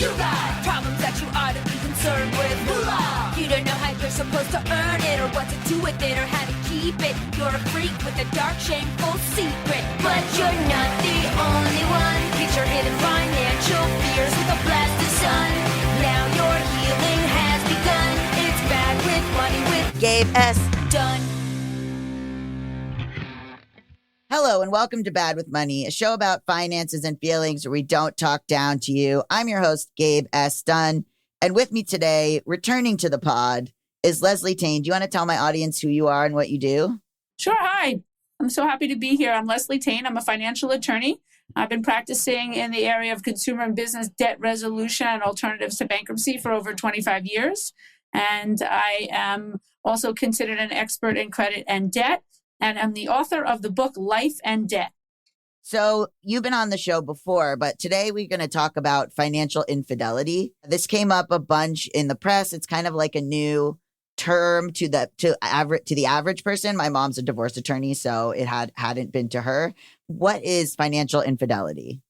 You got problems that you ought to be concerned with. Moolah. You don't know how you're supposed to earn it, or what to do with it, or how to keep it. You're a freak with a dark, shameful secret. But you're not the only one. Face your hidden financial fears with a blast of sun. Now your healing has begun. It's Bad with Money with Gabe S. Done. Hello and welcome to Bad with Money, a show about finances and feelings where we don't talk down to you. I'm your host, Gabe S. Dunn. And with me today, returning to the pod, is Leslie Tayne. Do you want to tell my audience who you are and what you do? Sure. Hi. I'm so happy to be here. I'm Leslie Tayne. I'm a financial attorney. I've been practicing in the area of consumer and business debt resolution and alternatives to bankruptcy for over 25 years. And I am also considered an expert in credit and debt. And I'm the author of the book, Life and Debt. So you've been on the show before, but today we're going to talk about financial infidelity. This came up a bunch in the press. It's kind of like a new term to the average person. My mom's a divorce attorney, so it hadn't been to her. What is financial infidelity?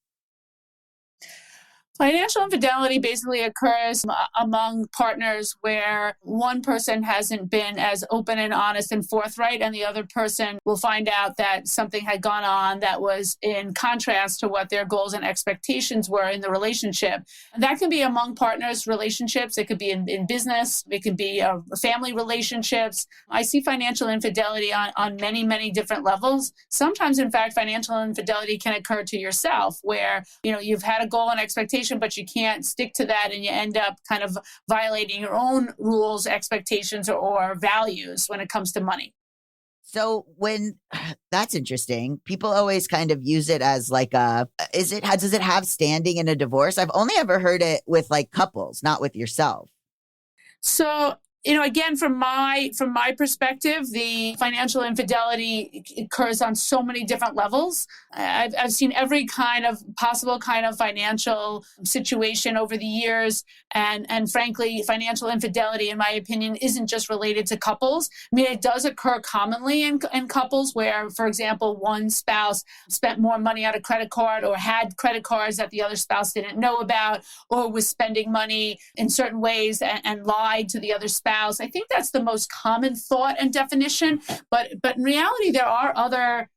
Financial infidelity basically occurs among partners where one person hasn't been as open and honest and forthright, and the other person will find out that something had gone on that was in contrast to what their goals and expectations were in the relationship. And that can be among partners' relationships. It could be in business. It could be family relationships. I see financial infidelity on many, many different levels. Sometimes, in fact, financial infidelity can occur to yourself where, you've had a goal and expectation, but you can't stick to that, and you end up kind of violating your own rules, expectations, or values when it comes to money. So that's interesting. People always kind of use it as like does it have standing in a divorce? I've only ever heard it with like couples, not with yourself. So, again, from my perspective, the financial infidelity occurs on so many different levels. I've seen every possible kind of financial situation over the years. And frankly, financial infidelity, in my opinion, isn't just related to couples. I mean, it does occur commonly in couples where, for example, one spouse spent more money on a credit card or had credit cards that the other spouse didn't know about, or was spending money in certain ways and lied to the other spouse. I think that's the most common thought and definition. But in reality, there are other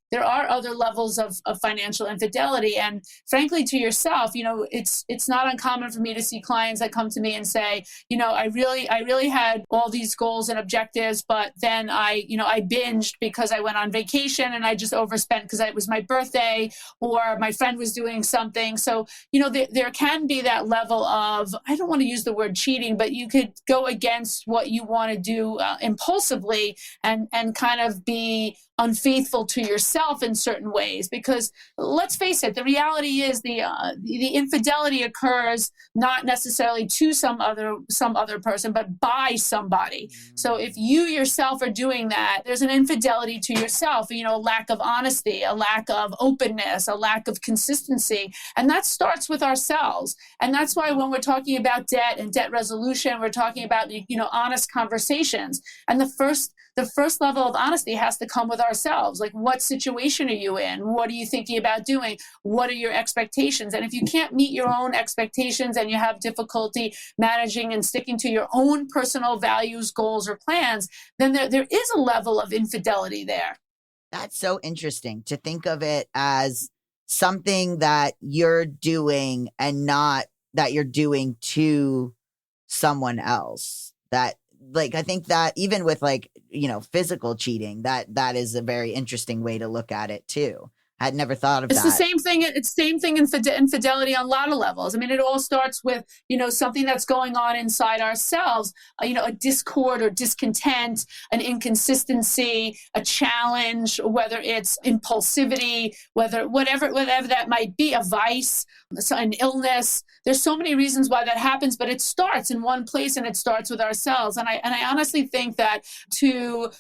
levels of financial infidelity. And frankly, to yourself, it's not uncommon for me to see clients that come to me and say, I really had all these goals and objectives, but then I binged because I went on vacation and I just overspent because it was my birthday or my friend was doing something. So, there can be that level of, I don't want to use the word cheating, but you could go against what you want to do impulsively and kind of be unfaithful to yourself in certain ways, because let's face it, the reality is the infidelity occurs not necessarily to some other person, but by somebody. So if you yourself are doing that, there's an infidelity to yourself, a lack of honesty, a lack of openness, a lack of consistency. And that starts with ourselves. And that's why when we're talking about debt and debt resolution, we're talking about, honest conversations. And the first level of honesty has to come with ourselves. Like, what situation are you in? What are you thinking about doing? What are your expectations? And if you can't meet your own expectations and you have difficulty managing and sticking to your own personal values, goals, or plans, then there is a level of infidelity there. That's so interesting to think of it as something that you're doing and not that you're doing to someone else. That, like, I think that even with physical cheating, that is a very interesting way to look at it too. I had never thought of that. It's the same thing. It's the same thing in infidelity on a lot of levels. I mean, it all starts with, something that's going on inside ourselves, a discord or discontent, an inconsistency, a challenge, whether it's impulsivity, whatever that might be, a vice, an illness. There's so many reasons why that happens, but it starts in one place and it starts with ourselves. And I honestly think that to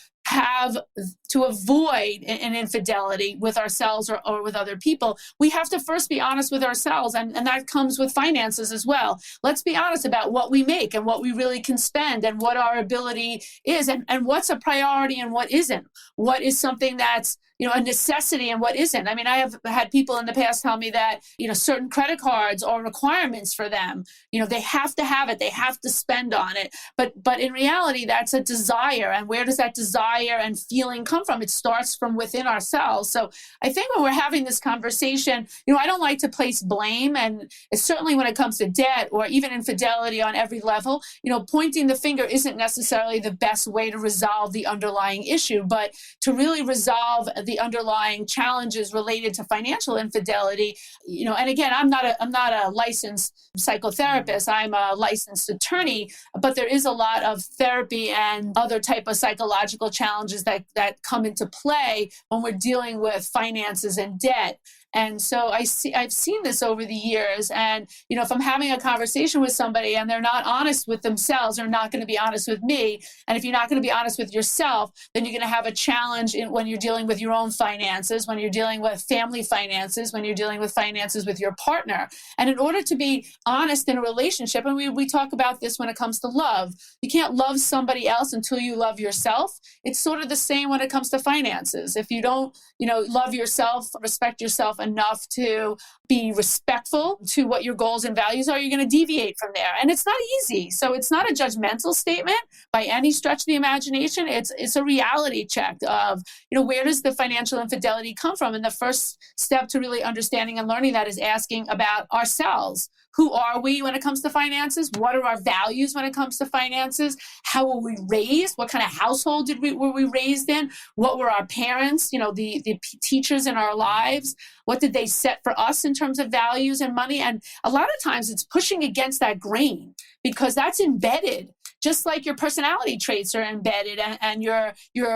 avoid an infidelity with ourselves or with other people, we have to first be honest with ourselves. And that comes with finances as well. Let's be honest about what we make and what we really can spend and what our ability is and what's a priority and what isn't. What is something that's a necessity and what isn't. I mean, I have had people in the past tell me that, certain credit cards are requirements for them. They have to have it. They have to spend on it. But in reality, that's a desire. And where does that desire and feeling come from? It starts from within ourselves. So I think when we're having this conversation, I don't like to place blame. And it's certainly when it comes to debt or even infidelity on every level, pointing the finger isn't necessarily the best way to resolve the underlying issue. But to really resolve the underlying challenges related to financial infidelity, and again, I'm not a licensed psychotherapist. I'm a licensed attorney, but there is a lot of therapy and other type of psychological challenges that come into play when we're dealing with finances and debt. And so I've seen this over the years. And, if I'm having a conversation with somebody and they're not honest with themselves, they're not going to be honest with me. And if you're not going to be honest with yourself, then you're going to have a challenge when you're dealing with your own finances, when you're dealing with family finances, when you're dealing with finances with your partner. And in order to be honest in a relationship, and we talk about this when it comes to love, you can't love somebody else until you love yourself. It's sort of the same when it comes to finances. If you don't, love yourself, respect yourself enough to be respectful to what your goals and values are, you're going to deviate from there. And it's not easy. So it's not a judgmental statement by any stretch of the imagination. It's a reality check of, where does the financial infidelity come from? And the first step to really understanding and learning that is asking about ourselves. Who are we when it comes to finances? What are our values when it comes to finances? How were we raised? What kind of household were we raised in? What were our parents, the teachers in our lives? What did they set for us in terms of values and money? And a lot of times it's pushing against that grain because that's embedded, just like your personality traits are embedded and your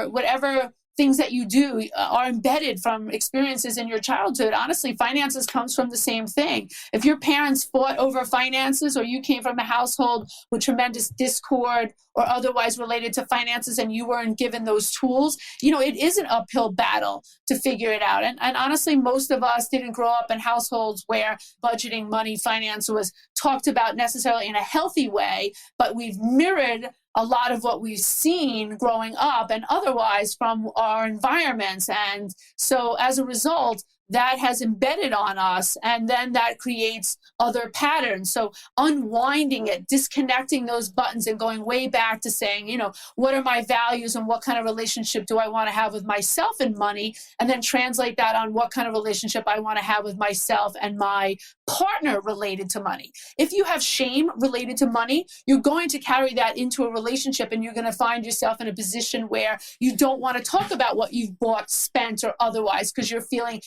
whatever things that you do are embedded from experiences in your childhood. Honestly, finances comes from the same thing. If your parents fought over finances or you came from a household with tremendous discord or otherwise related to finances and you weren't given those tools, it is an uphill battle to figure it out. And honestly, most of us didn't grow up in households where budgeting, money, finance was talked about necessarily in a healthy way, but we've mirrored a lot of what we've seen growing up and otherwise from our environments. And so as a result, that has embedded on us, and then that creates other patterns. So unwinding it, disconnecting those buttons and going way back to saying, what are my values and what kind of relationship do I want to have with myself and money? And then translate that on what kind of relationship I want to have with myself and my partner related to money. If you have shame related to money, you're going to carry that into a relationship and you're going to find yourself in a position where you don't want to talk about what you've bought, spent, or otherwise because you're feeling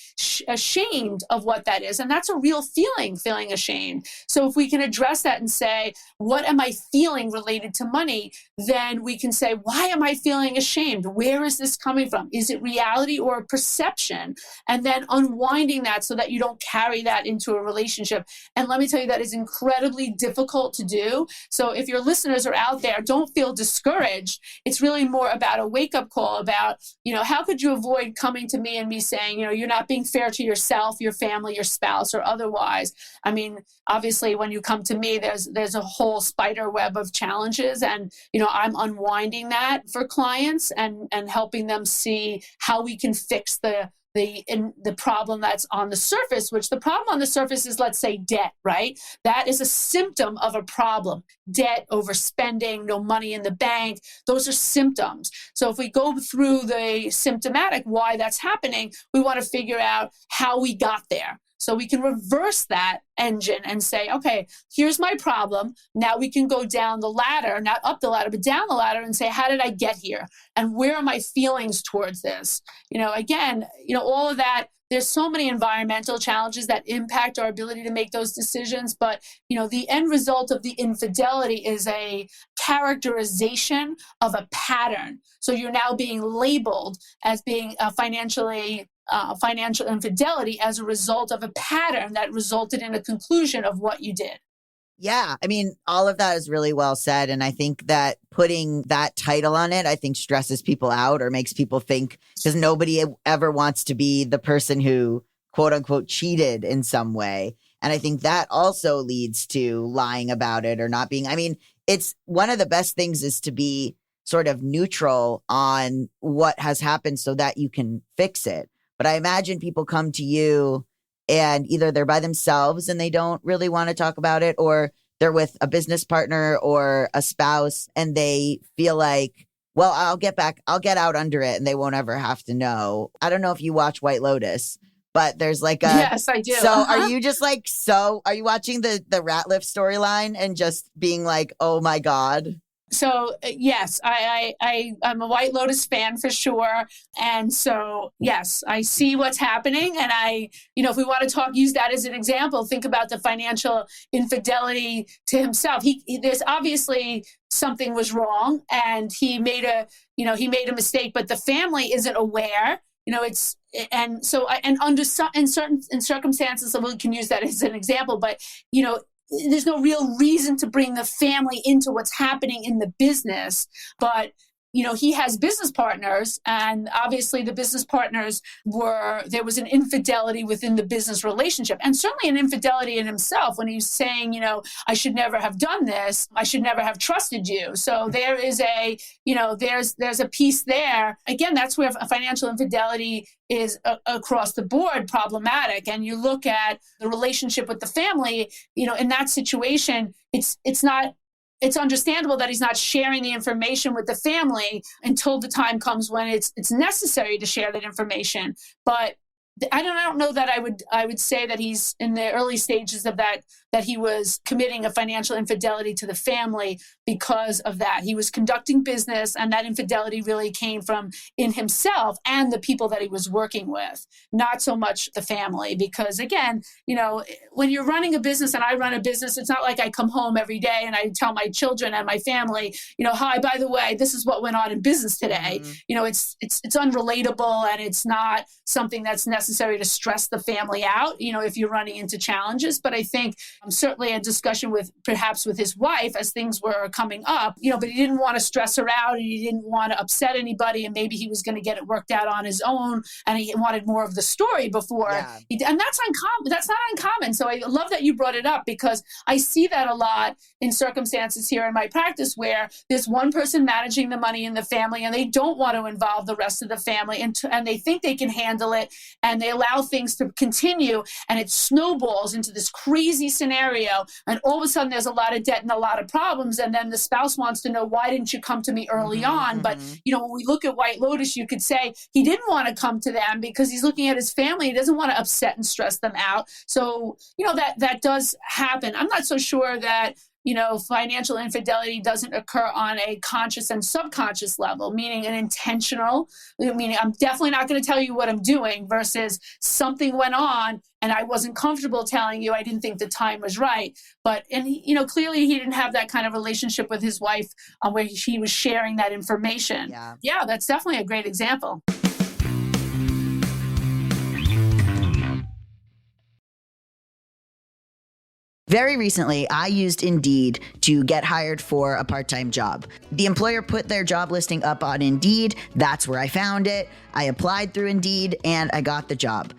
ashamed of what that is. And that's a real feeling ashamed. So if we can address that and say, what am I feeling related to money? Then we can say, why am I feeling ashamed? Where is this coming from? Is it reality or a perception? And then unwinding that so that you don't carry that into a relationship. And let me tell you, that is incredibly difficult to do. So if your listeners are out there, don't feel discouraged. It's really more about a wake-up call about, how could you avoid coming to me and me saying, you're not being fair to yourself, your family, your spouse, or otherwise. I mean, obviously, when you come to me, there's a whole spider web of challenges, and I'm unwinding that for clients and helping them see how we can fix the problem that's on the surface, which the problem on the surface is, let's say, debt, right? That is a symptom of a problem. Debt, overspending, no money in the bank, those are symptoms. So if we go through the symptomatic, why that's happening, we want to figure out how we got there. So we can reverse that engine and say, okay, here's my problem. Now we can go down the ladder, not up the ladder, but down the ladder and say, how did I get here? And where are my feelings towards this? Again, all of that, there's so many environmental challenges that impact our ability to make those decisions. But, the end result of the infidelity is a characterization of a pattern. So you're now being labeled as being financial infidelity as a result of a pattern that resulted in a conclusion of what you did. Yeah, I mean, all of that is really well said. And I think that putting that title on it, I think stresses people out or makes people think, because nobody ever wants to be the person who, quote unquote, cheated in some way. And I think that also leads to lying about it or not being. I mean, it's one of the best things is to be sort of neutral on what has happened so that you can fix it. But I imagine people come to you and either they're by themselves and they don't really want to talk about it, or they're with a business partner or a spouse and they feel like, well, I'll get out under it and they won't ever have to know. I don't know if you watch White Lotus, but there's like Yes, I do. So are you just like, are you watching the Ratliff storyline and just being like, oh my God? So yes, I'm a White Lotus fan for sure. And so, yes, I see what's happening. And if we want to use that as an example, think about the financial infidelity to himself. There's obviously something was wrong and he made a mistake, but the family isn't aware. In certain circumstances, so we can use that as an example, but there's no real reason to bring the family into what's happening in the business. But, he has business partners, and obviously the business partners there was an infidelity within the business relationship, and certainly an infidelity in himself when he's saying, I should never have done this. I should never have trusted you. So there is there's a piece there. Again, that's where financial infidelity is across the board problematic. And you look at the relationship with the family, in that situation, it's understandable that he's not sharing the information with the family until the time comes when it's necessary to share that information. But I don't know that I would say that he's in the early stages of that he was committing a financial infidelity to the family because of that. He was conducting business, and that infidelity really came from in himself and the people that he was working with, not so much the family. Because again, when you're running a business, and I run a business, it's not like I come home every day and I tell my children and my family, hi, by the way, this is what went on in business today. Mm-hmm. It's unrelatable, and it's not something that's necessary to stress the family out, if you're running into challenges. But I think certainly a discussion with his wife as things were coming up, but he didn't want to stress her out, and he didn't want to upset anybody, and maybe he was going to get it worked out on his own, and he wanted more of the story before. Yeah. And that's uncommon. That's not uncommon. So I love that you brought it up, because I see that a lot in circumstances here in my practice where there's one person managing the money in the family, and they don't want to involve the rest of the family, and they think they can handle it, and they allow things to continue, and it snowballs into this crazy scenario, and all of a sudden there's a lot of debt and a lot of problems, and then the spouse wants to know, why didn't you come to me early on? But when we look at White Lotus, you could say he didn't want to come to them because he's looking at his family. He doesn't want to upset and stress them out. So that does happen. I'm not so sure that financial infidelity doesn't occur on a conscious and subconscious level, meaning I'm definitely not going to tell you what I'm doing, versus something went on and I wasn't comfortable telling you. I didn't think the time was right. But, clearly he didn't have that kind of relationship with his wife where he was sharing that information. Yeah, that's definitely a great example. Very recently, I used Indeed to get hired for a part-time job. The employer put their job listing up on Indeed. That's where I found it. I applied through Indeed, and I got the job.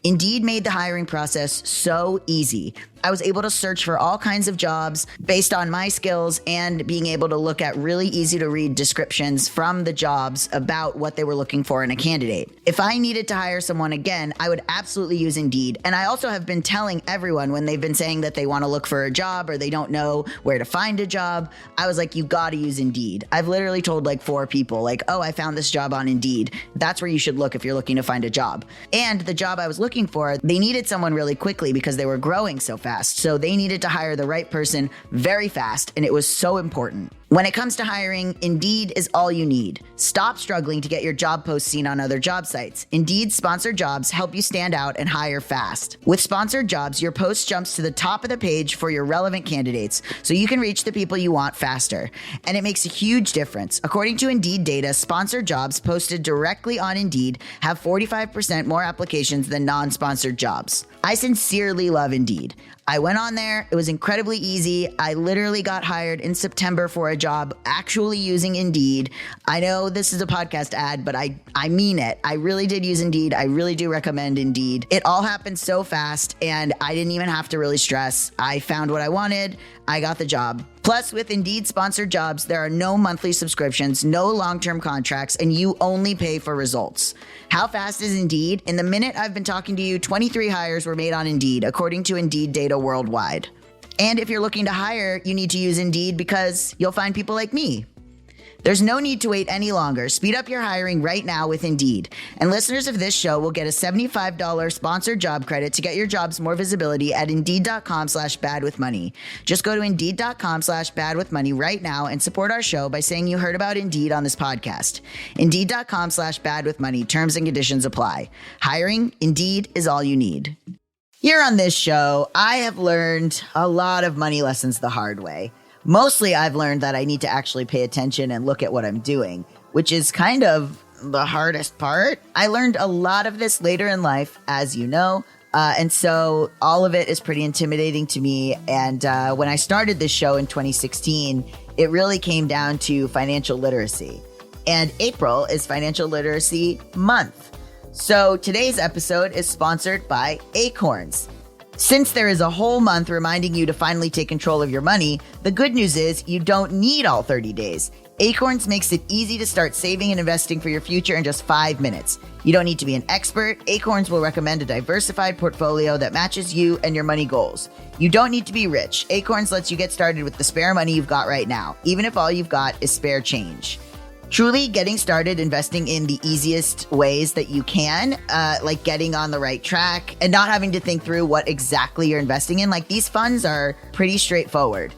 Indeed made the hiring process so easy. I was able to search for all kinds of jobs based on my skills and being able to look at really easy to read descriptions from the jobs about what they were looking for in a candidate. If I needed to hire someone again, I would absolutely use Indeed. And I also have been telling everyone when they've been saying that they want to look for a job or they don't know where to find a job, I was like, you got to use Indeed. I've literally told like 4 people I found this job on Indeed. That's where you should look if you're looking to find a job. And the job I was looking for, they needed someone really quickly because they were growing so fast. So they needed to hire the right person very fast, and it was so important. When it comes to hiring, Indeed is all you need. Stop struggling to get your job posts seen on other job sites. Indeed's sponsored jobs help you stand out and hire fast. With sponsored jobs, your post jumps to the top of the page for your relevant candidates, so you can reach the people you want faster. And it makes a huge difference. According to Indeed data, sponsored jobs posted directly on Indeed have 45% more applications than non-sponsored jobs. I sincerely love Indeed. I went on there. It was incredibly easy. I literally got hired in September for a job actually using Indeed. I know this is a podcast ad, but I mean it. I really did use Indeed. I really do recommend Indeed. It all happened so fast, and I didn't even have to really stress. I found what I wanted. I got the job. Plus, with Indeed sponsored jobs, there are no monthly subscriptions, no long-term contracts, and you only pay for results. How fast is Indeed? In the minute I've been talking to you, 23 hires were made on Indeed, according to Indeed data worldwide. And if you're looking to hire, you need to use Indeed because you'll find people like me. There's no need to wait any longer. Speed up your hiring right now with Indeed. And listeners of this show will get a $75 sponsored job credit to get your jobs more visibility at Indeed.com/badwithmoney. Just go to Indeed.com/badwithmoney right now and support our show by saying you heard about Indeed on this podcast. Indeed.com/badwithmoney. Terms and conditions apply. Hiring, Indeed is all you need. Here on this show, I have learned a lot of money lessons the hard way. Mostly, I've learned that I need to actually pay attention and look at what I'm doing, which is kind of the hardest part. I learned a lot of this later in life, as you know, and so all of it is pretty intimidating to me. And when I started this show in 2016, it really came down to financial literacy. And April is Financial Literacy Month. So today's episode is sponsored by Acorns. Since there is a whole month reminding you to finally take control of your money, the good news is you don't need all 30 days. Acorns makes it easy to start saving and investing for your future in just 5 minutes. You don't need to be an expert. Acorns will recommend a diversified portfolio that matches you and your money goals. You don't need to be rich. Acorns lets you get started with the spare money you've got right now, even if all you've got is spare change. Truly getting started investing in the easiest ways that you can, like getting on the right track and not having to think through what exactly you're investing in. Like, these funds are pretty straightforward.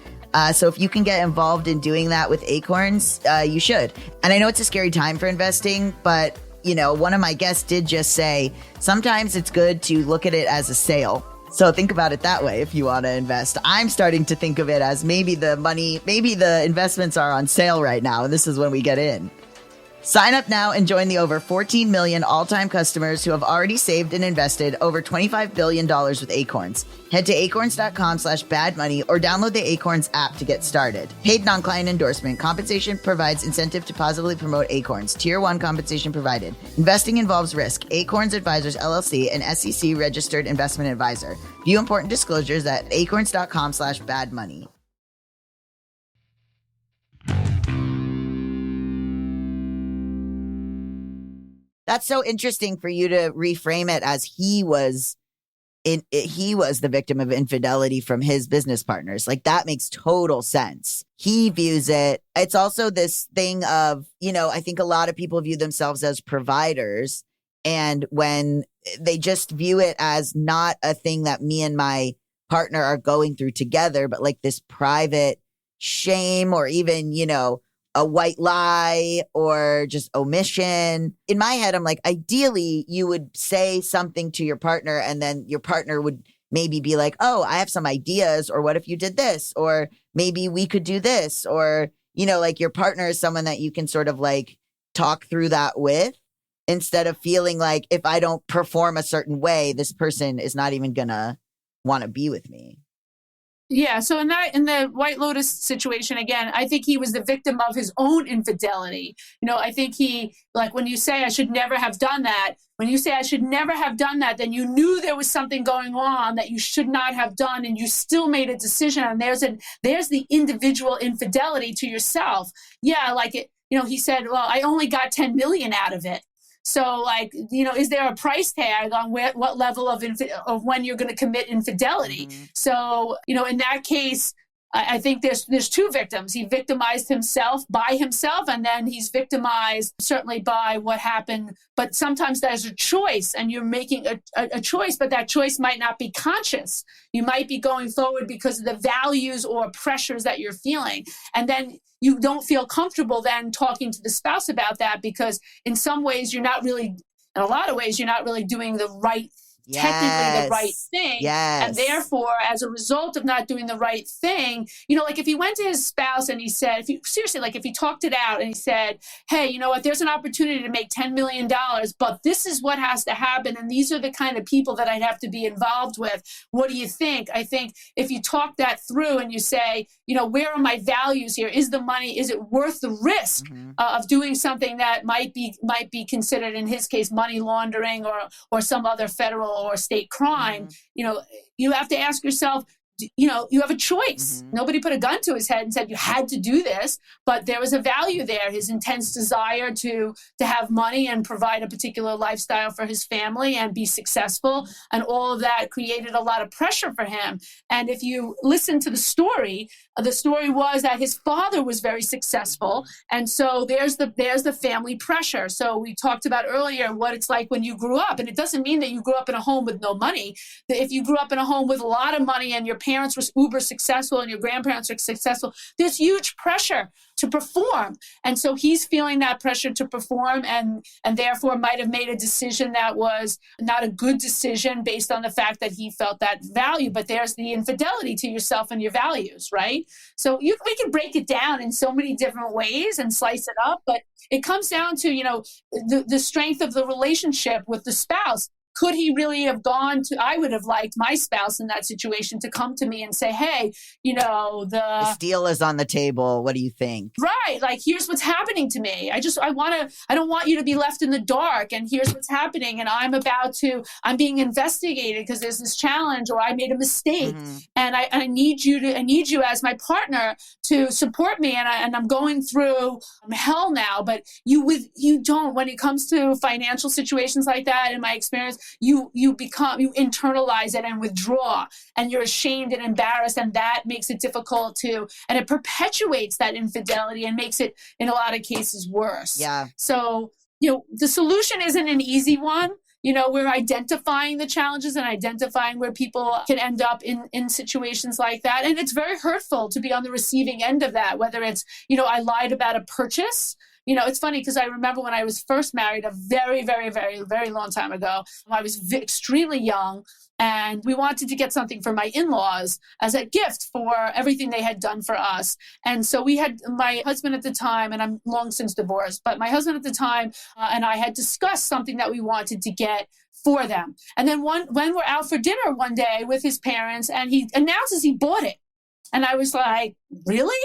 So if you can get involved in doing that with Acorns, you should. And I know it's a scary time for investing, but you know, one of my guests did just say, sometimes it's good to look at it as a sale. So think about it that way if you want to invest. I'm starting to think of it as maybe the investments are on sale right now, and this is when we get in. Sign up now and join the over 14 million all-time customers who have already saved and invested over $25 billion with Acorns. Head to acorns.com/badmoney or download the Acorns app to get started. Paid non-client endorsement. Compensation provides incentive to positively promote Acorns. Tier 1 compensation provided. Investing involves risk. Acorns Advisors LLC, an SEC registered investment advisor. View important disclosures at acorns.com/badmoney. That's so interesting for you to reframe it as he was the victim of infidelity from his business partners. Like, that makes total sense. He views it. It's also this thing of, you know, I think a lot of people view themselves as providers. And when they just view it as not a thing that me and my partner are going through together, but like this private shame or even, you know, a white lie or just omission. In my head, I'm like, ideally, you would say something to your partner and then your partner would maybe be like, oh, I have some ideas, or what if you did this? Or maybe we could do this. Or, you know, like, your partner is someone that you can sort of like talk through that with, instead of feeling like if I don't perform a certain way, this person is not even gonna want to be with me. Yeah. So in the White Lotus situation, again, I think he was the victim of his own infidelity. You know, I think he, like, when you say I should never have done that, then you knew there was something going on that you should not have done, and you still made a decision. And there's the individual infidelity to yourself. Yeah. Like, it, you know, he said, well, I only got 10 million out of it. So, like, you know, is there a price tag on what level of when you're going to commit infidelity? Mm-hmm. So, you know, in that case, I think there's two victims. He victimized himself by himself, and then he's victimized certainly by what happened. But sometimes there's a choice, and you're making a choice, but that choice might not be conscious. You might be going forward because of the values or pressures that you're feeling. And then you don't feel comfortable then talking to the spouse about that, because in a lot of ways, you're not really doing the right technically the right Yes. thing. Yes. And therefore, as a result of not doing the right thing, like if he went to his spouse and he said, if he talked it out and he said, hey, you know what, there's an opportunity to make $10 million, but this is what has to happen. And these are the kind of people that I'd have to be involved with. What do you think? I think if you talk that through and you say, where are my values here? Is it worth the risk of doing something that might be considered, in his case, money laundering or some other federal or state crime? You have to ask yourself, you have a choice. Nobody put a gun to his head and said you had to do this, but there was a value there. His intense desire to have money and provide a particular lifestyle for his family and be successful, and all of that created a lot of pressure for him. And if you listen to the story was that his father was very successful, and so there's the family pressure. So we talked about earlier what it's like when you grew up, and it doesn't mean that you grew up in a home with no money. That if you grew up in a home with a lot of money and your parents were uber successful and your grandparents are successful, there's huge pressure to perform. And so he's feeling that pressure to perform and therefore might have made a decision that was not a good decision based on the fact that he felt that value. But there's the infidelity to yourself and your values, right? So we can break it down in so many different ways and slice it up, but it comes down to, the strength of the relationship with the spouse. Could he really have I would have liked my spouse in that situation to come to me and say, hey, the deal is on the table. What do you think? Right. Like, here's what's happening to me. I don't want you to be left in the dark. And here's what's happening. And I'm being investigated because there's this challenge, or I made a mistake. And I need you as my partner to support me. And I'm going through hell now. But you don't, when it comes to financial situations like that, in my experience, you internalize it and withdraw, and you're ashamed and embarrassed, and that makes it difficult and it perpetuates that infidelity and makes it, in a lot of cases, worse. Yeah. So, the solution isn't an easy one. We're identifying the challenges and identifying where people can end up in situations like that. And it's very hurtful to be on the receiving end of that, whether it's, I lied about a purchase. It's funny because I remember when I was first married a very, very, very, very long time ago. I was extremely young, and we wanted to get something for my in-laws as a gift for everything they had done for us. And so we had my husband at the time, and I'm long since divorced, but my husband at the time and I had discussed something that we wanted to get for them. And then when we're out for dinner one day with his parents, and he announces he bought it. And I was like, really?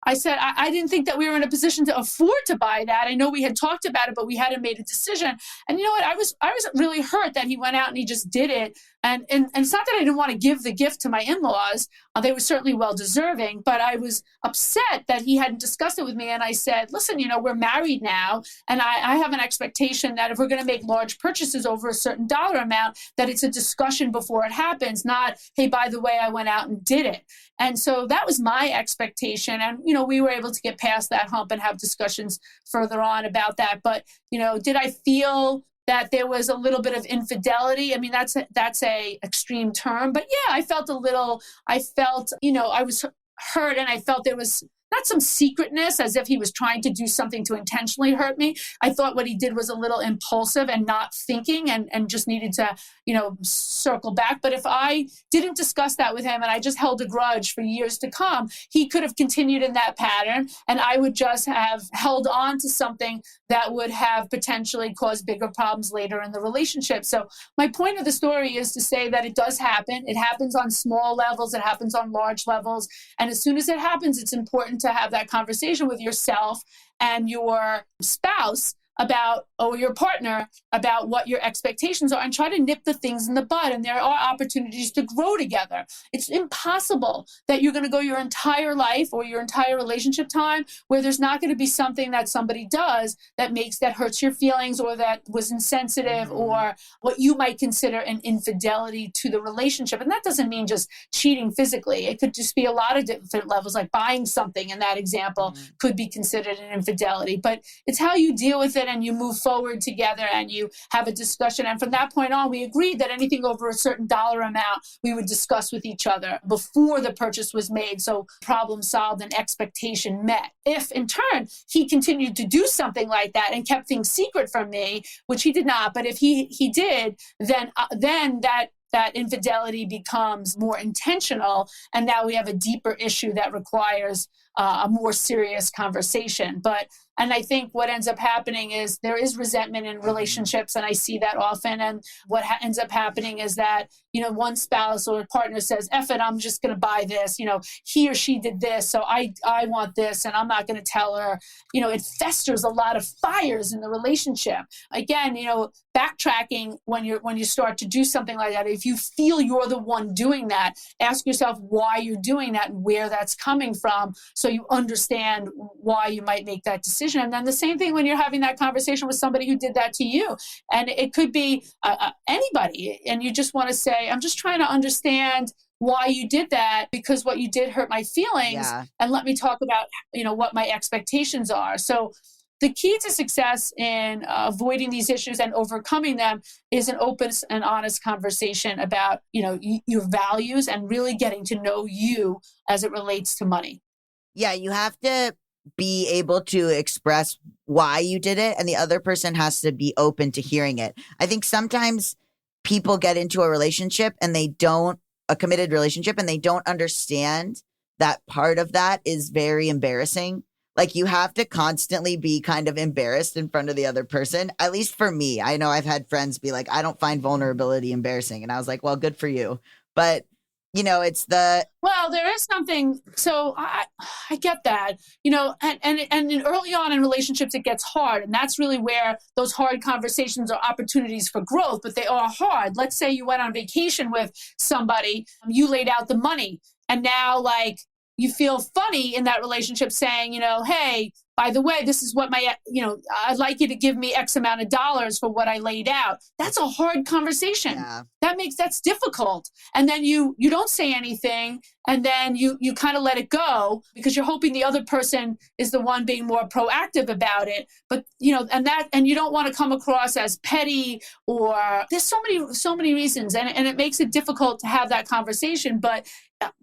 I said, I didn't think that we were in a position to afford to buy that. I know we had talked about it, but we hadn't made a decision. And you know what? I was really hurt that he went out and he just did it. And it's not that I didn't want to give the gift to my in-laws. They were certainly well deserving, but I was upset that he hadn't discussed it with me. And I said, listen, we're married now, and I have an expectation that if we're going to make large purchases over a certain dollar amount, that it's a discussion before it happens, not, hey, by the way, I went out and did it. And so that was my expectation. And, we were able to get past that hump and have discussions further on about that. But, did I feel that there was a little bit of infidelity? I mean, that's a extreme term, but yeah, I felt, I was hurt, and I felt there was not some secretness as if he was trying to do something to intentionally hurt me. I thought what he did was a little impulsive and not thinking, and just needed to, circle back. But if I didn't discuss that with him and I just held a grudge for years to come, he could have continued in that pattern, and I would just have held on to something that would have potentially caused bigger problems later in the relationship. So my point of the story is to say that it does happen. It happens on small levels. It happens on large levels. And as soon as it happens, it's important to have that conversation with yourself and your spouse or your partner about what your expectations are, and try to nip the things in the bud. And there are opportunities to grow together. It's impossible that you're going to go your entire life or your entire relationship time where there's not going to be something that somebody does that hurts your feelings, or that was insensitive, or what you might consider an infidelity to the relationship. And that doesn't mean just cheating physically. It could just be a lot of different levels, like buying something in that example could be considered an infidelity. But it's how you deal with it it and you move forward together and you have a discussion. And from that point on, we agreed that anything over a certain dollar amount, we would discuss with each other before the purchase was made. So problem solved and expectation met. If in turn, he continued to do something like that and kept things secret from me, which he did not, but if he did, then that infidelity becomes more intentional. And now we have a deeper issue that requires a more serious conversation. And I think what ends up happening is there is resentment in relationships, and I see that often. And what ends up happening is that, one spouse or partner says, F it, I'm just going to buy this. He or she did this, so I want this, and I'm not going to tell her. It festers a lot of fires in the relationship. Again, backtracking when you start to do something like that, if you feel you're the one doing that, ask yourself why you're doing that and where that's coming from, so you understand why you might make that decision. And then the same thing when you're having that conversation with somebody who did that to you. And it could be anybody. And you just want to say, I'm just trying to understand why you did that, because what you did hurt my feelings. Yeah. And let me talk about, what my expectations are. So the key to success in avoiding these issues and overcoming them is an open and honest conversation about, your values and really getting to know you as it relates to money. Yeah, you have to be able to express why you did it, and the other person has to be open to hearing it. I think sometimes people get into a relationship and a committed relationship, and they don't understand that part of that is very embarrassing. Like, you have to constantly be kind of embarrassed in front of the other person. At least for me, I know I've had friends be like, I don't find vulnerability embarrassing. And I was like, well, good for you. But well, there is something. So I get that, and early on in relationships, it gets hard. And that's really where those hard conversations are opportunities for growth, but they are hard. Let's say you went on vacation with somebody, you laid out the money, and now you feel funny in that relationship saying, hey, by the way, this is what I'd like you to give me X amount of dollars for what I laid out. That's a hard conversation. Yeah. That's difficult. And then you don't say anything, and then you kind of let it go because you're hoping the other person is the one being more proactive about it. But, and you don't want to come across as petty, or there's so many reasons. And it makes it difficult to have that conversation, but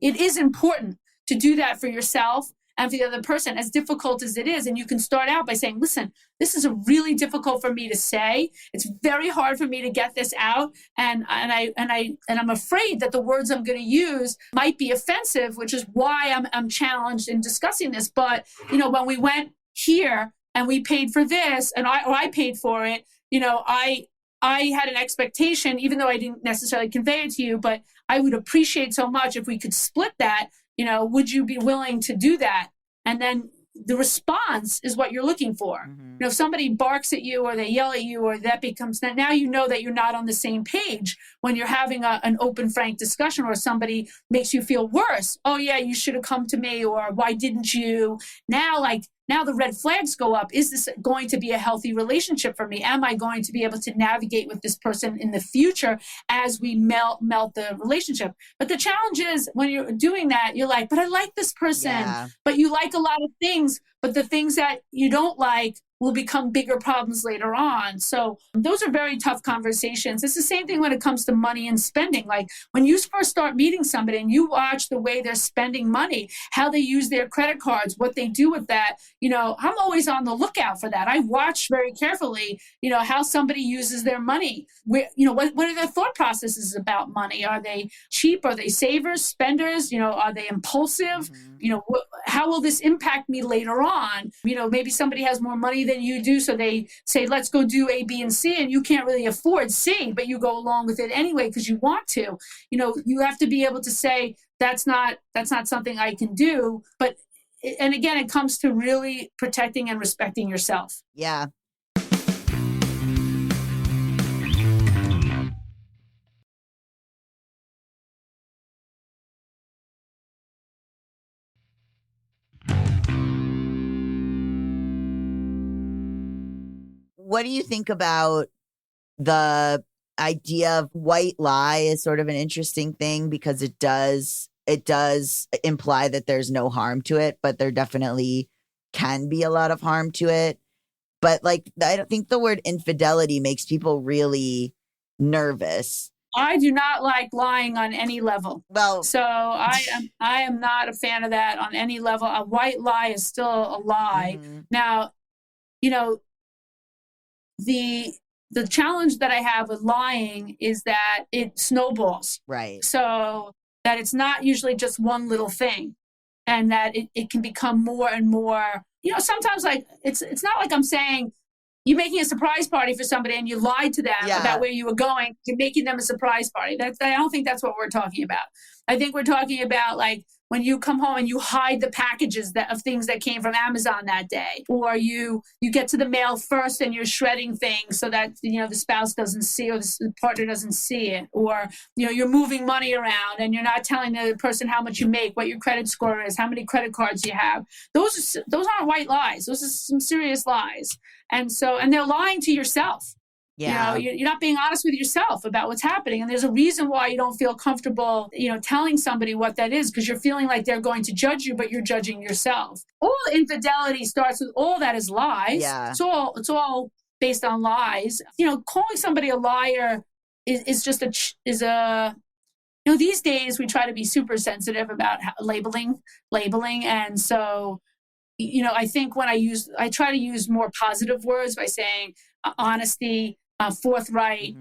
it is important to do that for yourself and for the other person, as difficult as it is. And you can start out by saying, listen, this is really difficult for me to say. It's very hard for me to get this out. And I'm afraid that the words I'm going to use might be offensive, which is why I'm challenged in discussing this. But, when we went here and we paid for this, and I paid for it, I had an expectation, even though I didn't necessarily convey it to you, but I would appreciate so much if we could split that. Would you be willing to do that? And then the response is what you're looking for. Mm-hmm. If somebody barks at you or they yell at you, or that becomes that, now you know that you're not on the same page when you're having an open, frank discussion, or somebody makes you feel worse. Oh yeah, you should have come to me, or why didn't you? Now the red flags go up. Is this going to be a healthy relationship for me? Am I going to be able to navigate with this person in the future as we melt the relationship? But the challenge is when you're doing that, you're like, but I like this person. Yeah. But you like a lot of things, but the things that you don't like will become bigger problems later on. So those are very tough conversations. It's the same thing when it comes to money and spending. Like when you first start meeting somebody and you watch the way they're spending money, how they use their credit cards, what they do with that, I'm always on the lookout for that. I watch very carefully, how somebody uses their money. What are their thought processes about money? Are they cheap? Are they savers, spenders? Are they impulsive? Mm-hmm. How will this impact me later on? Maybe somebody has more money than you do, so they say, let's go do A, B, and C, and you can't really afford C, but you go along with it anyway because you want to. You have to be able to say, that's not something I can do. But, and again, it comes to really protecting and respecting yourself. Yeah. What do you think about the idea of white lie is sort of an interesting thing because it does imply that there's no harm to it, but there definitely can be a lot of harm to it. But like, I don't think the word infidelity makes people really nervous. I do not like lying on any level. Well, So I am not a fan of that on any level. A white lie is still a lie. Now, you know, the challenge that I have with lying is that it snowballs. right. So that it's not usually just one little thing, and that it can become more and more, sometimes like it's not like I'm saying you're making a surprise party for somebody and you lied to them about where you were going. You're making them a surprise party. I don't think that's what we're talking about. I think we're talking about like when you come home and you hide the packages of things that came from Amazon that day, or you get to the mail first and you're shredding things so that the spouse doesn't see or the partner doesn't see it, or you're moving money around and you're not telling the person how much you make, what your credit score is, how many credit cards you have. Those aren't white lies. Those are some serious lies. And they're lying to yourself. Yeah. You're not being honest with yourself about what's happening. And there's a reason why you don't feel comfortable, telling somebody what that is, because you're feeling like they're going to judge you, but you're judging yourself. All infidelity starts with all that is lies. Yeah. It's all based on lies. Calling somebody a liar is these days we try to be super sensitive about labeling. And so, I think when I try to use more positive words by saying honesty, forthright,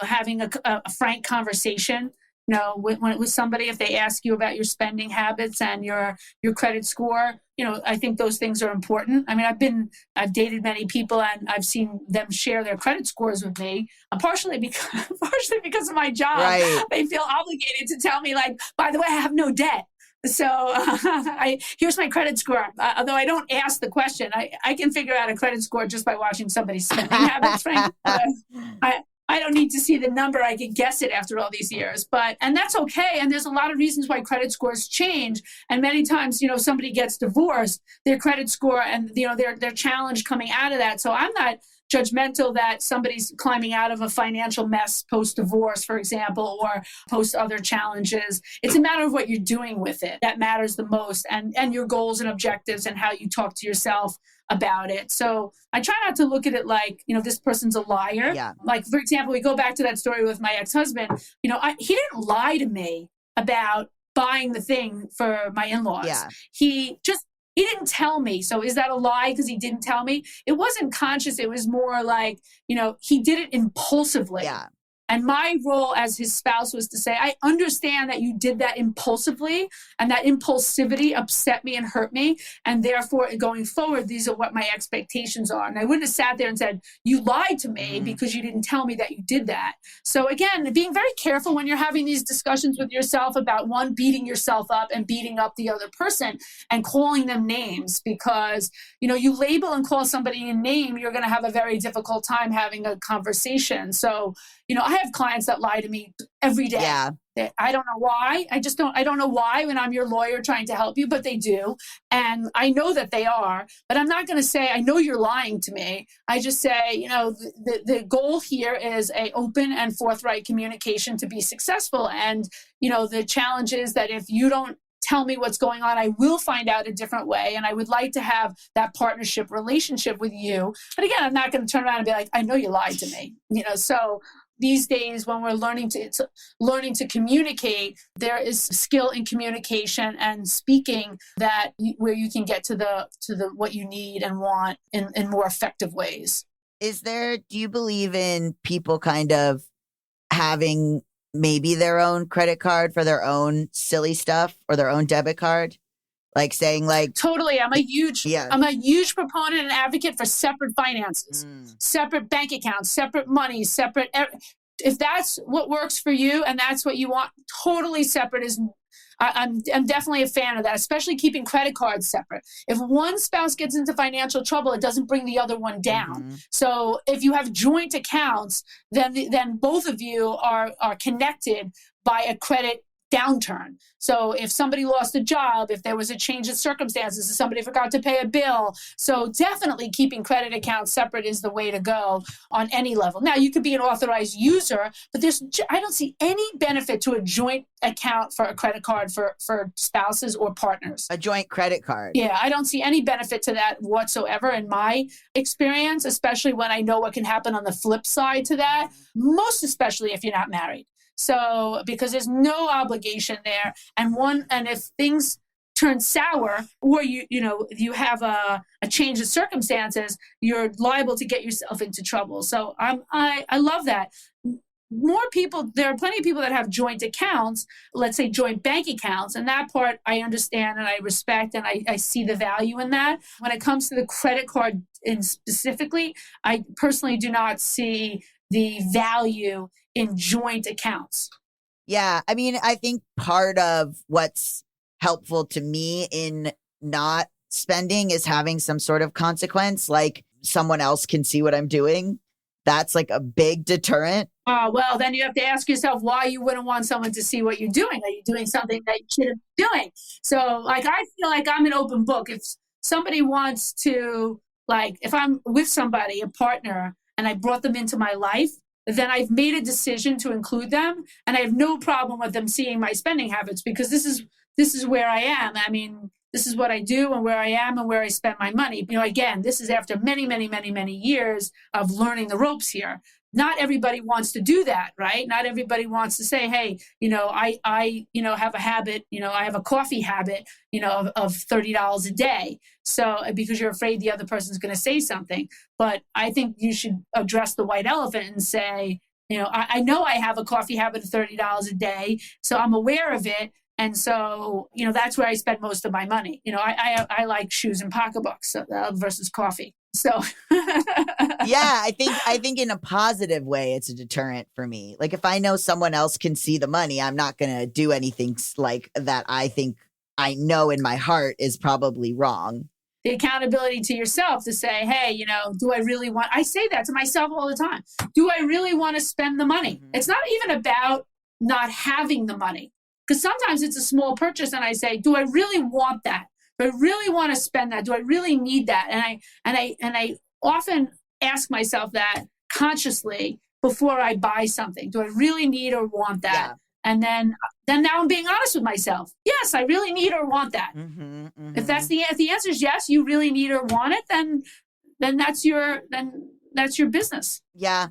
having a frank conversation, with somebody, if they ask you about your spending habits and your credit score, I think those things are important. I mean, I've dated many people and I've seen them share their credit scores with me, partially because of my job. Right. They feel obligated to tell me, like, by the way, I have no debt. So here's my credit score. Although I don't ask the question, I can figure out a credit score just by watching somebody's spending habits, frankly. I don't need to see the number. I can guess it after all these years. And that's okay. And there's a lot of reasons why credit scores change. And many times, somebody gets divorced, their credit score and, they're challenged coming out of that. So I'm not judgmental that somebody's climbing out of a financial mess post-divorce, for example, or post other challenges. It's a matter of what you're doing with it that matters the most, and your goals and objectives and how you talk to yourself about it. So I try not to look at it like, this person's a liar. Yeah. Like, for example, we go back to that story with my ex-husband. He didn't lie to me about buying the thing for my in-laws. Yeah. He didn't tell me. So is that a lie because he didn't tell me? It wasn't conscious. It was more like, he did it impulsively. Yeah. And my role as his spouse was to say, I understand that you did that impulsively, and that impulsivity upset me and hurt me. And therefore, going forward, these are what my expectations are. And I wouldn't have sat there and said, you lied to me because you didn't tell me that you did that. So again, being very careful when you're having these discussions with yourself about, one, beating yourself up and beating up the other person and calling them names, because, you label and call somebody a name, you're going to have a very difficult time having a conversation. So, I have clients that lie to me every day. Yeah. I don't know why. I don't know why when I'm your lawyer trying to help you, but they do. And I know that they are, but I'm not going to say, I know you're lying to me. I just say, the goal here is a open and forthright communication to be successful. And, the challenge is that if you don't tell me what's going on, I will find out a different way. And I would like to have that partnership relationship with you. But again, I'm not going to turn around and be like, I know you lied to me. So these days, when we're learning to communicate, there is skill in communication and speaking where you can get to the what you need and want in more effective ways. Do you believe in people kind of having maybe their own credit card for their own silly stuff, or their own debit card? Like saying like, totally. I'm a huge proponent and advocate for separate finances, separate bank accounts, separate money, separate. If that's what works for you and that's what you want, totally separate is. I'm definitely a fan of that, especially keeping credit cards separate. If one spouse gets into financial trouble, it doesn't bring the other one down. So if you have joint accounts, then both of you are connected by a credit downturn. So if somebody lost a job, if there was a change in circumstances, if somebody forgot to pay a bill. So definitely keeping credit accounts separate is the way to go on any level. Now, you could be an authorized user, but I don't see any benefit to a joint account for a credit card for spouses or partners. A joint credit card. Yeah, I don't see any benefit to that whatsoever in my experience, especially when I know what can happen on the flip side to that, most especially if you're not married. So, because there's no obligation there. And if things turn sour, or you have a change of circumstances, you're liable to get yourself into trouble. So I love that. There are plenty of people that have joint accounts, let's say joint bank accounts, and that part I understand and I respect and I see the value in that. When it comes to the credit card specifically, I personally do not see the value in joint accounts. Yeah, I mean, I think part of what's helpful to me in not spending is having some sort of consequence, like someone else can see what I'm doing. That's like a big deterrent. Oh, well, then you have to ask yourself why you wouldn't want someone to see what you're doing. Are you doing something that you shouldn't be doing? So, like, I feel like I'm an open book. If somebody wants to, like, if I'm with somebody, a partner, and I brought them into my life, then I've made a decision to include them, and I have no problem with them seeing my spending habits, because this is where I am. I mean, this is what I do and where I am and where I spend my money. Again, this is after many, many, many, many years of learning the ropes here. Not everybody wants to do that, right? Not everybody wants to say, hey, I have a habit, I have a coffee habit, of $30 a day. So because you're afraid the other person's going to say something. But I think you should address the white elephant and say, I know I have a coffee habit of $30 a day, so I'm aware of it. And so, that's where I spend most of my money. I like shoes and pocketbooks versus coffee. So, yeah, I think in a positive way, it's a deterrent for me. Like, if I know someone else can see the money, I'm not going to do anything like that. I think I know in my heart is probably wrong. The accountability to yourself to say, hey, do I really want, I say that to myself all the time. Do I really want to spend the money? Mm-hmm. It's not even about not having the money. Because sometimes it's a small purchase and I say, do I really want that? Do I really want to spend that? Do I really need that? And I often ask myself that consciously before I buy something. Do I really need or want that? Yeah. And then now I'm being honest with myself. Yes, I really need or want that. Mm-hmm, mm-hmm. If the answer is yes, you really need or want it, then that's your business. Yeah.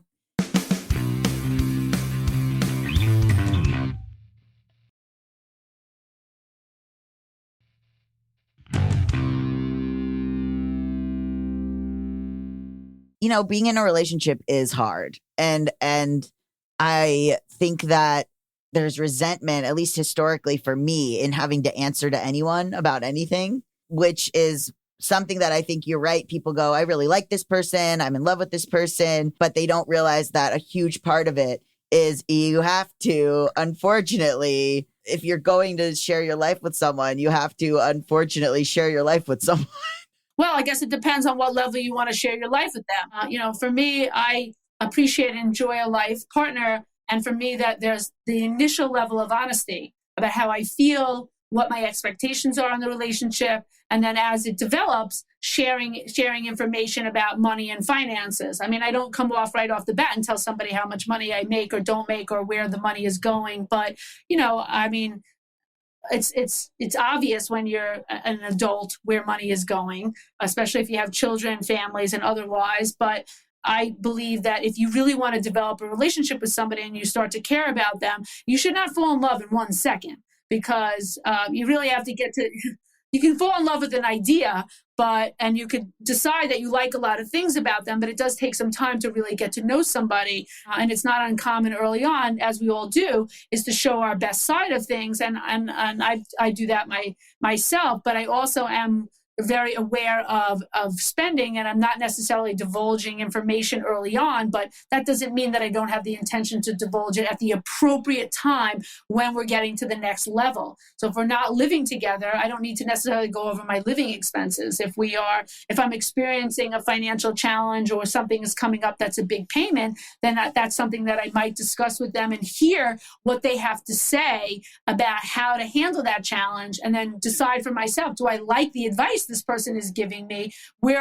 Being in a relationship is hard. And I think that there's resentment, at least historically for me, in having to answer to anyone about anything, which is something that I think you're right. People go, I really like this person, I'm in love with this person, but they don't realize that a huge part of it is you have to, unfortunately, if you're going to share your life with someone, you have to, unfortunately, share your life with someone. Well, I guess it depends on what level you want to share your life with them. For me, I appreciate and enjoy a life partner. And for me, that there's the initial level of honesty about how I feel, what my expectations are in the relationship. And then as it develops, sharing information about money and finances. I mean, I don't come off right off the bat and tell somebody how much money I make or don't make or where the money is going. But, I mean, it's obvious when you're an adult where money is going, especially if you have children, families, and otherwise. But I believe that if you really want to develop a relationship with somebody and you start to care about them, you should not fall in love in 1 second, because you really have to you can fall in love with an idea, and you could decide that you like a lot of things about them, but it does take some time to really get to know somebody. And it's not uncommon early on, as we all do, is to show our best side of things. And I do that myself, but I also am very aware of spending, and I'm not necessarily divulging information early on, but that doesn't mean that I don't have the intention to divulge it at the appropriate time when we're getting to the next level. So if we're not living together, I don't need to necessarily go over my living expenses. If I'm experiencing a financial challenge or something is coming up that's a big payment, then that's something that I might discuss with them and hear what they have to say about how to handle that challenge, and then decide for myself, do I like the advice this person is giving me? What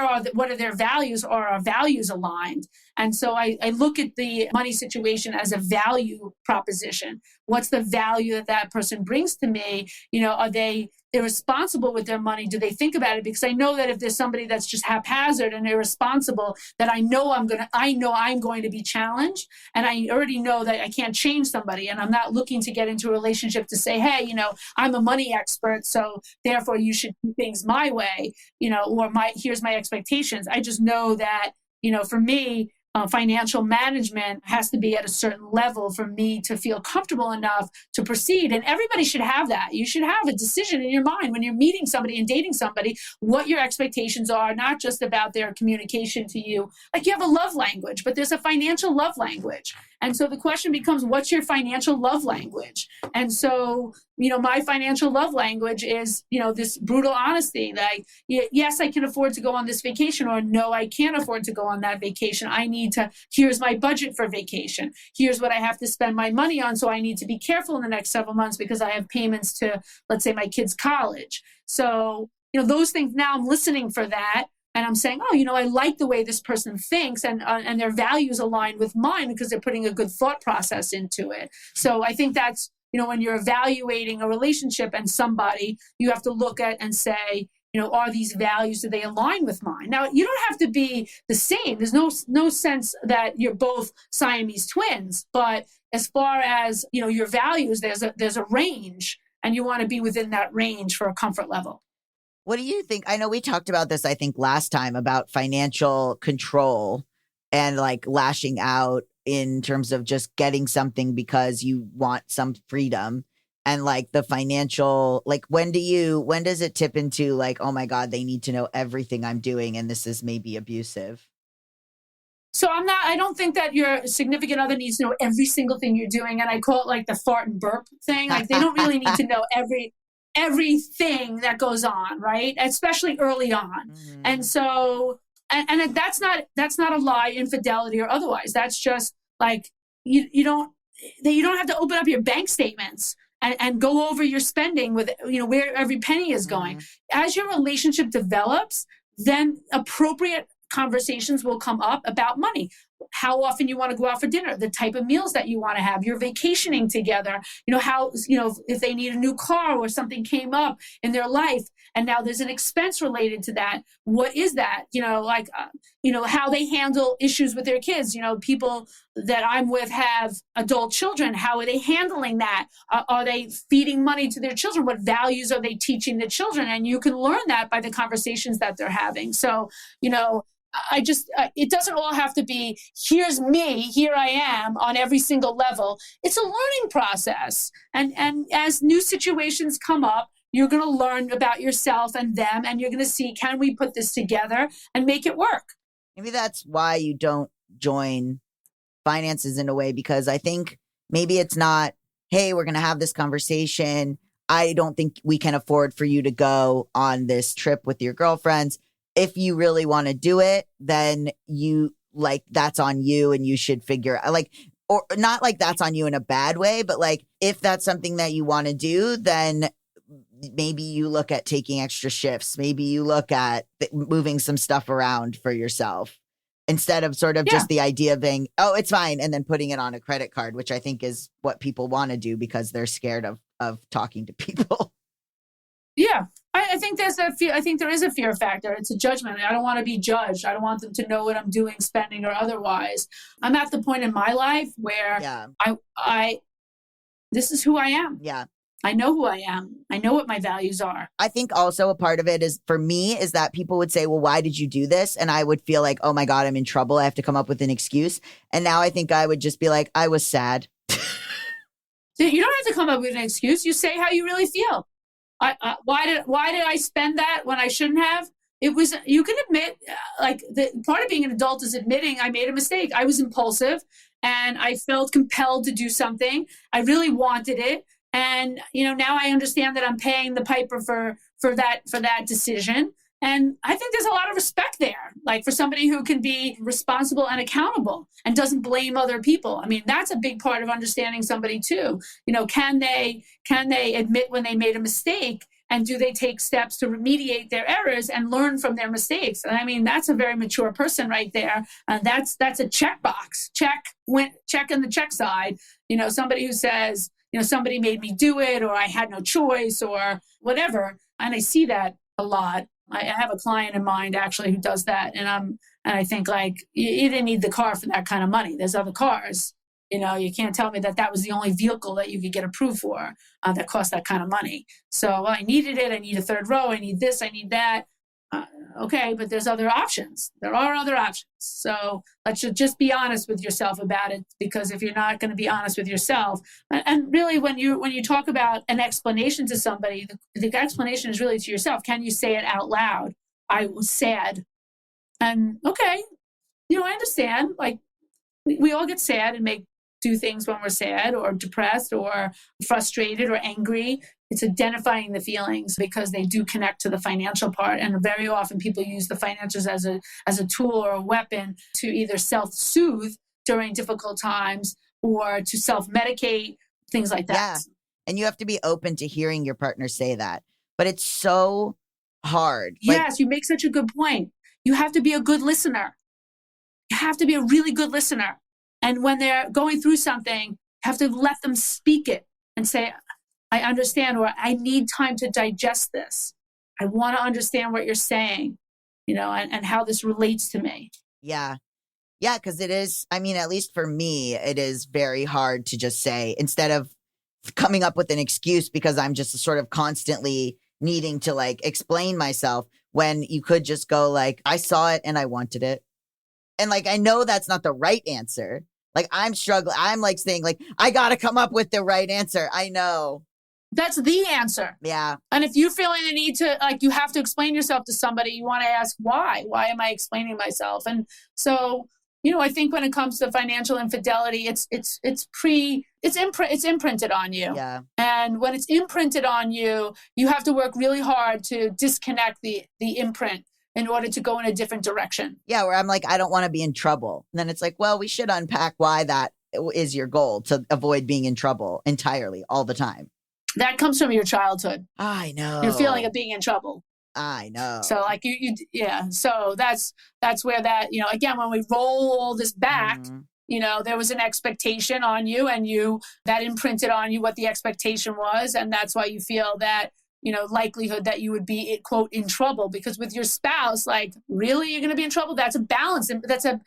are their values? Are our values aligned? And so I look at the money situation as a value proposition. What's the value that person brings to me? Are they irresponsible with their money? Do they think about it? Because I know that if there's somebody that's just haphazard and irresponsible, that I know I'm going to be challenged, and I already know that I can't change somebody, and I'm not looking to get into a relationship to say, hey, I'm a money expert, so therefore you should do things my way, or here's my expectations. I just know that, for me, financial management has to be at a certain level for me to feel comfortable enough to proceed. And everybody should have that. You should have a decision in your mind when you're meeting somebody and dating somebody, what your expectations are, not just about their communication to you. Like, you have a love language, but there's a financial love language. And so the question becomes, what's your financial love language? And so, my financial love language is, this brutal honesty. Like, yes, I can afford to go on this vacation, or no, I can't afford to go on that vacation. Here's my budget for vacation. Here's what I have to spend my money on. So I need to be careful in the next several months because I have payments to, let's say, my kids' college. So, those things, now I'm listening for that. And I'm saying, I like the way this person thinks, and their values align with mine because they're putting a good thought process into it. So I think that's, when you're evaluating a relationship and somebody, you have to look at and say, are these values, do they align with mine? Now, you don't have to be the same. There's no sense that you're both Siamese twins. But as far as, your values, there's a range, and you want to be within that range for a comfort level. What do you think? I know we talked about this, I think, last time about financial control and like lashing out in terms of just getting something because you want some freedom, and like the financial, like when does it tip into like, oh my God, they need to know everything I'm doing and this is maybe abusive? So I don't think that your significant other needs to know every single thing you're doing. And I call it like the fart and burp thing. Like, they don't really need to know everything that goes on, right? Especially early on. Mm-hmm. And so, and that's not a lie, infidelity or otherwise. That's just like, you don't have to open up your bank statements and go over your spending with, where every penny is going. Mm-hmm. As your relationship develops, then appropriate conversations will come up about money. How often you want to go out for dinner, the type of meals that you want to have, you're vacationing together, if they need a new car or something came up in their life and now there's an expense related to that. What is that? How they handle issues with their kids. People that I'm with have adult children. How are they handling that? Are they feeding money to their children? What values are they teaching the children? And you can learn that by the conversations that they're having. So, it doesn't all have to be, here's me, here I am on every single level. It's a learning process. And as new situations come up, you're going to learn about yourself and them, and you're going to see, can we put this together and make it work? Maybe that's why you don't join finances in a way, because I think maybe it's not, hey, we're going to have this conversation. I don't think we can afford for you to go on this trip with your girlfriends. If you really want to do it, then that's on you, and you should figure out, or not like that's on you in a bad way, but like, if that's something that you want to do, then maybe you look at taking extra shifts. Maybe you look at moving some stuff around for yourself instead of sort of just the idea of being, oh, it's fine, and then putting it on a credit card, which I think is what people want to do because they're scared of talking to people. Yeah. I think there's a fear. I think there is a fear factor. It's a judgment. I don't want to be judged. I don't want them to know what I'm doing, spending or otherwise. I'm at the point in my life where this is who I am. Yeah. I know who I am. I know what my values are. I think also a part of it is, for me, is that people would say, well, why did you do this? And I would feel like, oh my God, I'm in trouble. I have to come up with an excuse. And now I think I would just be like, I was sad. You don't have to come up with an excuse. You say how you really feel. Why did I spend that when I shouldn't have? It was, you can admit, like, the part of being an adult is admitting I made a mistake. I was impulsive and I felt compelled to do something. I really wanted it. And, now I understand that I'm paying the piper for that decision. And I think there's a lot of respect there, like for somebody who can be responsible and accountable and doesn't blame other people. I mean, that's a big part of understanding somebody too. Can they admit when they made a mistake? And do they take steps to remediate their errors and learn from their mistakes? And I mean, that's a very mature person right there. That's a checkbox. Check on the check side. Somebody who says, somebody made me do it, or I had no choice, or whatever. And I see that a lot. I have a client in mind actually who does that, and I think, like, you didn't need the car for that kind of money. There's other cars. You can't tell me that was the only vehicle that you could get approved for that cost that kind of money. So, well, I needed it. I need a third row. I need this. I need that. Okay, but there's other options. There are other options. So let's just be honest with yourself about it, because if you're not going to be honest with yourself, and really when you talk about an explanation to somebody, the explanation is really to yourself. Can you say it out loud? I was sad. And okay, I understand. Like, we all get sad and do things when we're sad or depressed or frustrated or angry. It's identifying the feelings, because they do connect to the financial part. And very often people use the financials as a tool or a weapon to either self-soothe during difficult times or to self-medicate, things like that. Yeah. And you have to be open to hearing your partner say that. But it's so hard. Yes, you make such a good point. You have to be a good listener. You have to be a really good listener. And when they're going through something, you have to let them speak it and say, I understand, or I need time to digest this. I want to understand what you're saying, and how this relates to me. Yeah. Yeah, because it is, I mean, at least for me, it is very hard to just say, instead of coming up with an excuse because I'm just sort of constantly needing to, like, explain myself, when you could just go, like, I saw it and I wanted it. And, like, I know that's not the right answer. Like, I'm struggling. I'm, like, saying, like, I got to come up with the right answer. I know. That's the answer. Yeah. And if you're feeling the need to, like, you have to explain yourself to somebody, you want to ask why. Why am I explaining myself? And so, I think when it comes to financial infidelity, it's imprinted on you. Yeah. And when it's imprinted on you, you have to work really hard to disconnect the imprint in order to go in a different direction. Yeah, where I'm like, I don't want to be in trouble. And then it's like, well, we should unpack why that is your goal, to avoid being in trouble entirely all the time. That comes from your childhood. I know. Your feeling of being in trouble. I know. So, like, yeah. So that's where that, again, when we roll all this back, there was an expectation on you, and that imprinted on you what the expectation was. And that's why you feel that, likelihood that you would be, quote, in trouble, because with your spouse, like, really, you're going to be in trouble. That's a balance. That's a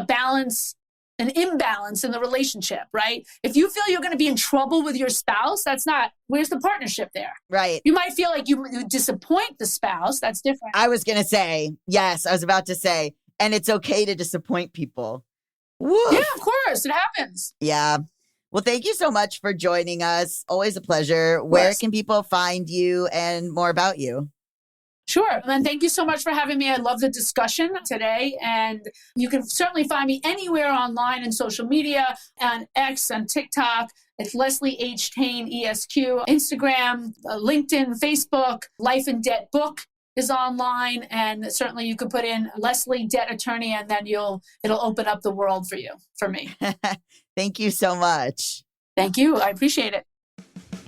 balance, an imbalance in the relationship, right? If you feel you're going to be in trouble with your spouse, where's the partnership there? Right. You might feel like you disappoint the spouse. That's different. I was going to say, yes, I was about to say, and it's okay to disappoint people. Woof. Yeah, of course. It happens. Yeah. Well, thank you so much for joining us. Always a pleasure. Where can people find you and more about you? Sure. And thank you so much for having me. I love the discussion today. And you can certainly find me anywhere online in social media, on X, on TikTok. It's Leslie H. Tayne, ESQ, Instagram, LinkedIn, Facebook. Life and Debt book is online. And certainly you could put in Leslie Debt Attorney, and then it'll open up the world for me. Thank you so much. Thank you. I appreciate it.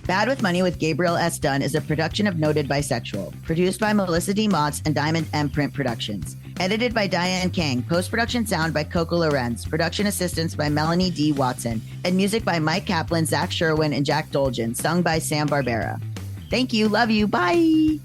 Bad with Money with Gabriel S. Dunn is a production of Noted Bisexual, produced by Melisa D. Monts and Diamond MPrint Productions. Edited by Diane and Kang, post-production sound by Coco Llorens, production assistance by Melanie D. Watson, and music by Mike Kaplan, Zach Sherwin, and Jack Dolgen, sung by Sam Barbera. Thank you. Love you. Bye.